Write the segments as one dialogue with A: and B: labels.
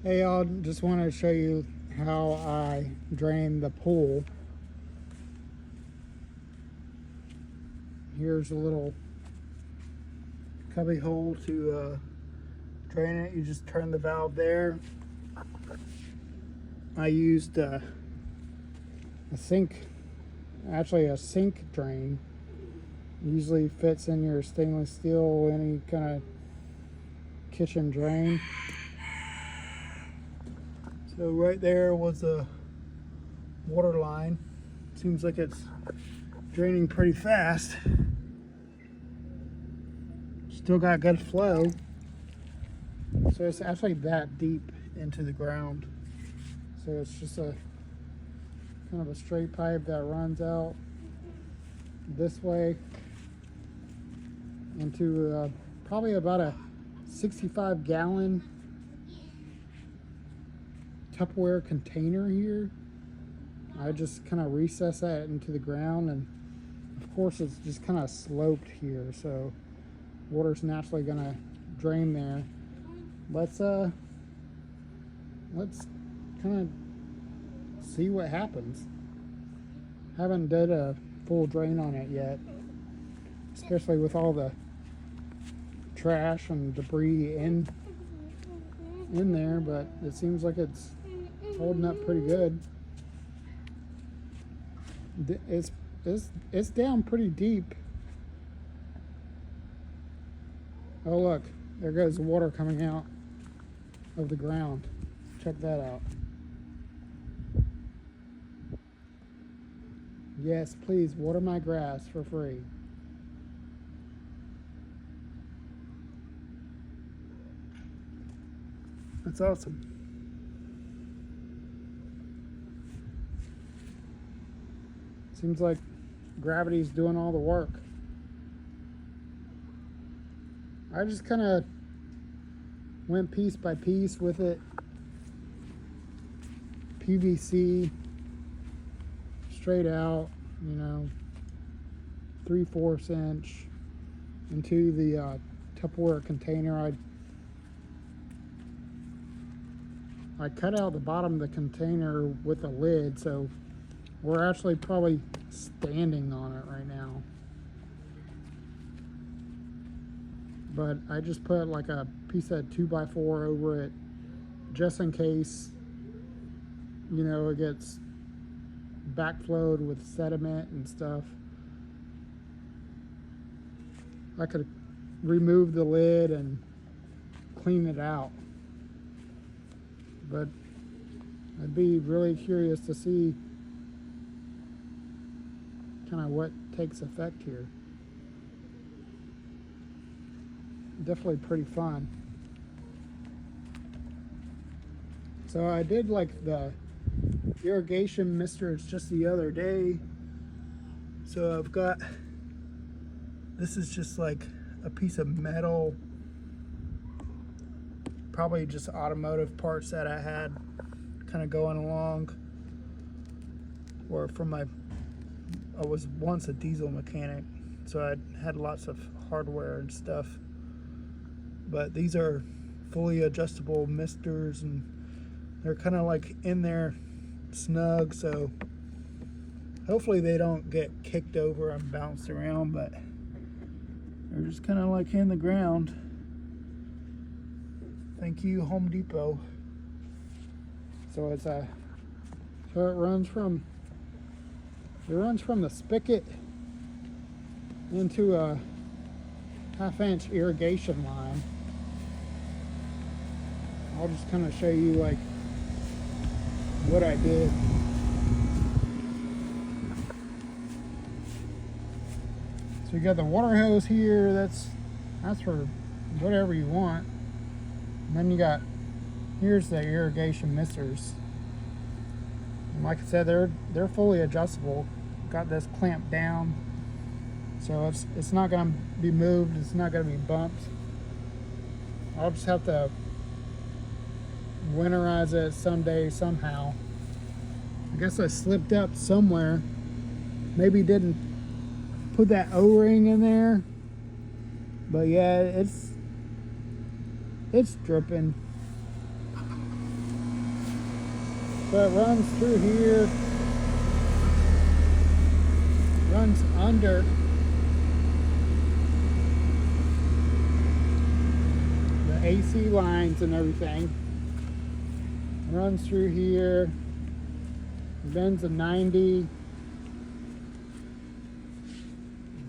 A: Hey y'all, just want to show you how I drain the pool. Here's a little cubby hole to drain it. You just turn the valve there. I used a sink, actually a sink drain. Usually fits in your stainless steel, any kind of kitchen drain. So right there was a water line. Seems like it's draining pretty fast. Still got good flow. So it's actually that deep into the ground. So it's just a kind of a straight pipe that runs out this way into probably about a 65-gallon Tupperware container here. I just kind of recess that into the ground, and of course it's just kind of sloped here, so water's naturally gonna drain there. Let's kind of see what happens. Haven't did a full drain on it yet, especially with all the trash and debris in there, but it seems like it's holding up pretty good. It's down pretty deep. Oh look, there goes the water coming out of the ground. Check that out. Yes, please water my grass for free. That's awesome. Seems like gravity's doing all the work. I just kind of went piece by piece with it. PVC, straight out, 3/4 inch into the Tupperware container. I cut out the bottom of the container with a lid, so we're actually probably standing on it right now. But I just put like a piece of 2x4 over it, just in case, it gets backflowed with sediment and stuff. I could remove the lid and clean it out. But I'd be really curious to see kind of what takes effect here. Definitely pretty fun. So I did like the irrigation misters just the other day. So I've got, this is just like a piece of metal, probably just automotive parts that I had kind of going along, or from I was once a diesel mechanic, so I had lots of hardware and stuff. But these are fully adjustable misters, and they're kind of like in there snug, so hopefully they don't get kicked over and bounced around, but they're just kind of like in the ground. Thank you, Home Depot. So it's it runs from the spigot into a 1/2 inch irrigation line. I'll just kind of show you like what I did. So you got the water hose here. That's for whatever you want. And then you got, here's the irrigation misters. And like I said, they're fully adjustable. Got this clamped down, so it's not gonna be moved. It's not gonna be bumped. I'll just have to winterize it someday somehow. I guess I slipped up somewhere. Maybe didn't put that O-ring in there, but yeah, it's dripping. So it runs through here, runs under the AC lines and everything. Runs through here, bends a 90,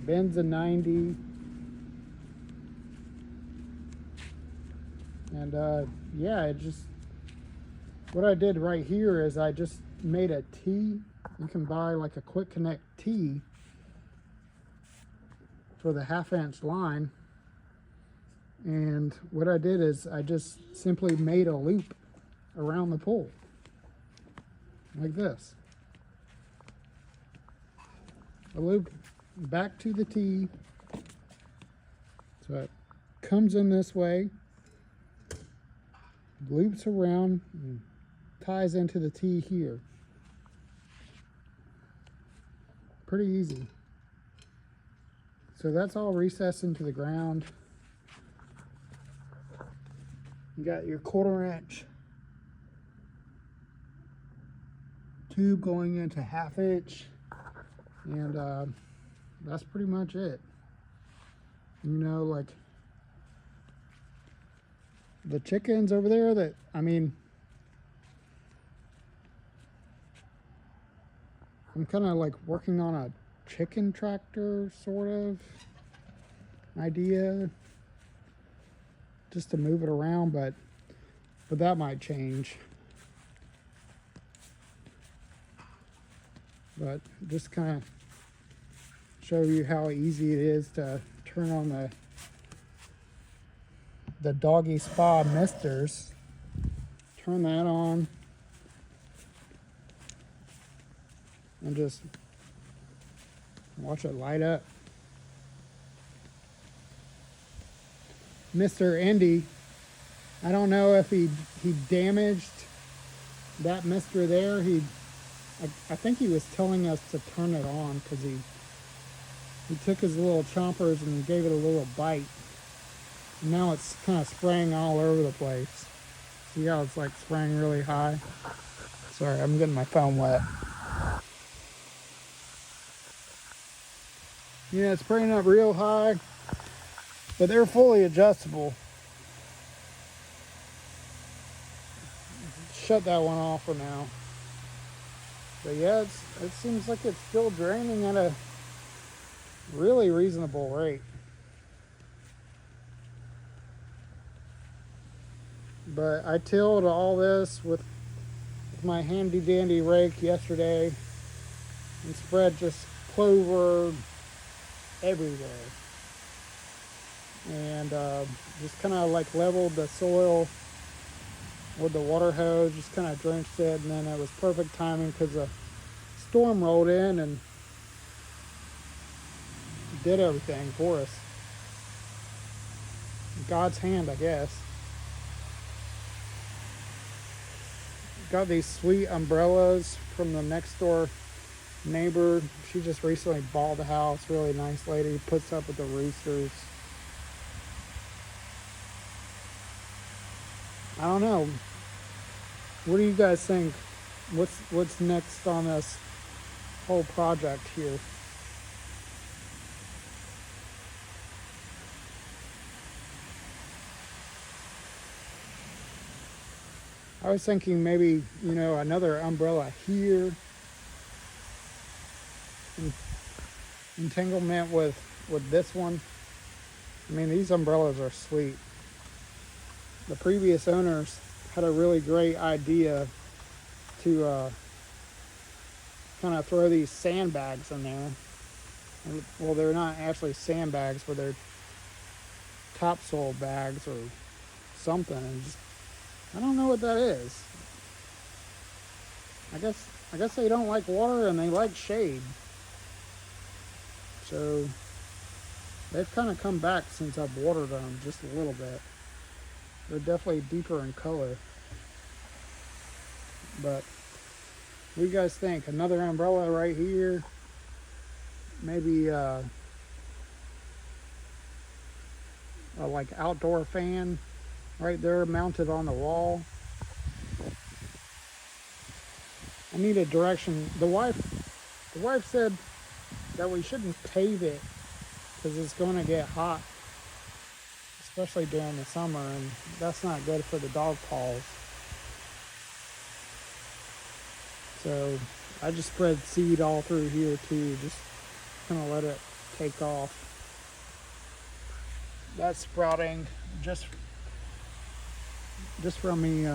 A: bends a 90, and yeah, it just, what I did right here is I just made a T. You can buy like a quick connect T for the 1/2 inch line, and what I did is I just simply made a loop around the pole like this, a loop back to the T, so it comes in this way, loops around, and ties into the T here. Pretty easy. So that's all recessed into the ground. You got your 1/4 inch tube going into 1/2 inch, and that's pretty much it. You know, like the chickens over there, that, I mean, I'm kind of like working on a chicken tractor sort of idea just to move it around, but that might change. But just kind of show you how easy it is to turn on the doggy spa misters. Turn that on and just watch it light up. Mr. Indy, I don't know if he damaged that mister there. I think he was telling us to turn it on because he took his little chompers and gave it a little bite. And now it's kind of spraying all over the place. See how it's like spraying really high? Sorry, I'm getting my phone wet. Yeah, it's spraying up real high, but they're fully adjustable. Shut that one off for now. But yeah, it seems like it's still draining at a really reasonable rate. But I tilled all this with my handy dandy rake yesterday and spread just clover everywhere, and just kind of like leveled the soil with the water hose, just kind of drenched it, and then it was perfect timing because the storm rolled in and did everything for us. God's hand, I guess. Got these sweet umbrellas from the next door neighbor. She just recently bought the house. Really nice lady. Puts up with the roosters. I don't know. What do you guys think? What's next on this whole project here? I was thinking maybe, you know, another umbrella here. Entanglement with this one. I mean, these umbrellas are sweet. The previous owners had a really great idea to kind of throw these sandbags in there. Well, they're not actually sandbags, but they're topsoil bags or something. And just, I don't know what that is. I guess they don't like water and they like shade. So they've kind of come back since I've watered them just a little bit. They're definitely deeper in color. But what do you guys think? Another umbrella right here. Maybe a like outdoor fan right there mounted on the wall. I need a direction. The wife said that we shouldn't pave it because it's going to get hot, especially during the summer, and that's not good for the dog paws. So I just spread seed all through here too, just kind of let it take off. That's sprouting just from me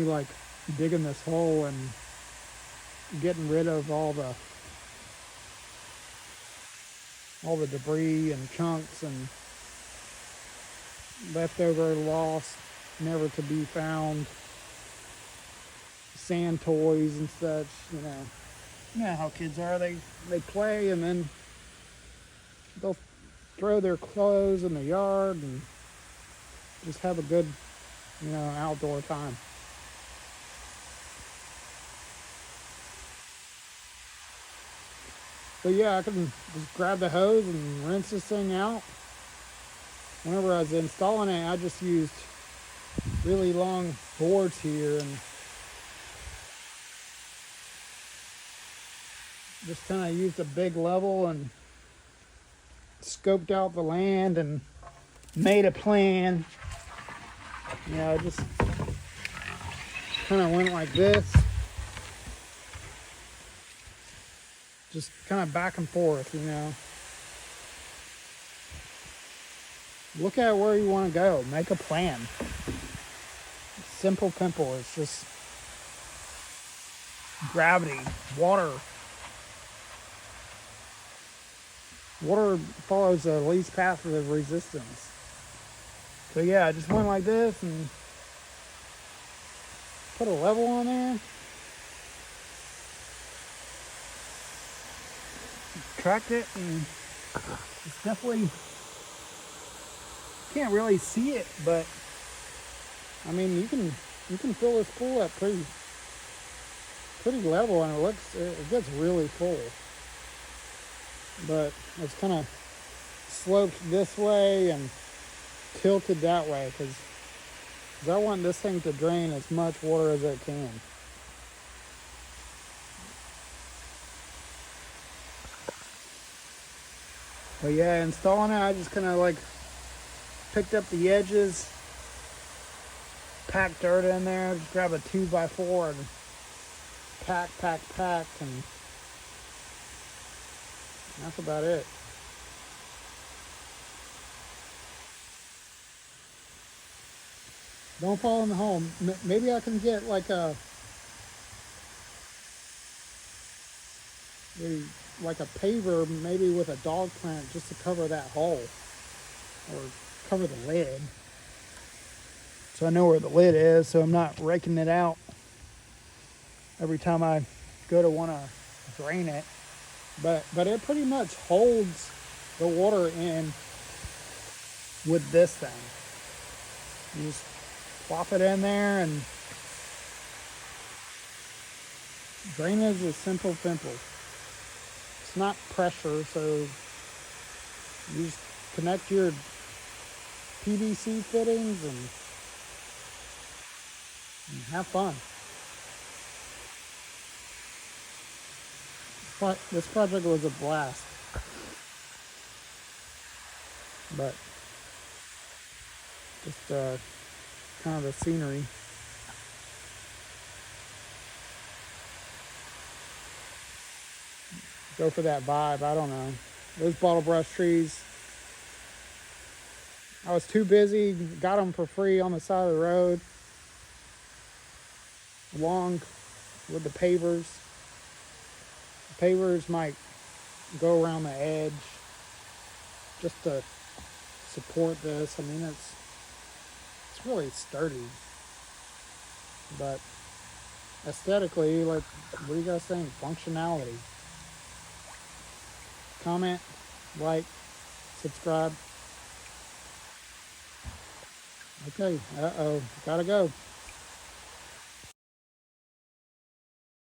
A: like digging this hole and getting rid of all the debris and chunks and leftover, lost, never to be found sand toys and such. You know how kids are. They play and then they'll throw their clothes in the yard and just have a good, outdoor time. But yeah, I can just grab the hose and rinse this thing out. Whenever I was installing it, I just used really long boards here and just kind of used a big level and scoped out the land and made a plan. Just kind of went like this. Just kind of back and forth, Look at where you want to go. Make a plan. Simple pimple. It's just gravity, water. Water follows the least path of resistance. So yeah, I just went like this and put a level on there. Tracked it, and it's definitely, can't really see it, but I mean you can fill this pool up pretty level, and it gets really full. But it's kind of sloped this way and tilted that way because I want this thing to drain as much water as it can. But yeah, installing it, I just kind of like picked up the edges, packed dirt in there, just grab a 2x4 and pack, and that's about it. Don't fall in the hole. Maybe I can get like a paver, maybe with a dog plant, just to cover that hole or cover the lid. So I know where the lid is, so I'm not raking it out every time I go to want to drain it. But it pretty much holds the water in with this thing. You just plop it in there, and drainage is simple. It's not pressure, so you just connect your PVC fittings and have fun. This project was a blast, but just kind of the scenery. Go for that vibe. I don't know. Those bottle brush trees, I was too busy. Got them for free on the side of the road, along with the pavers. The pavers might go around the edge just to support this. I mean, it's really sturdy, but aesthetically, like, what do you guys think? Functionality. Comment, like, subscribe. Okay, gotta go.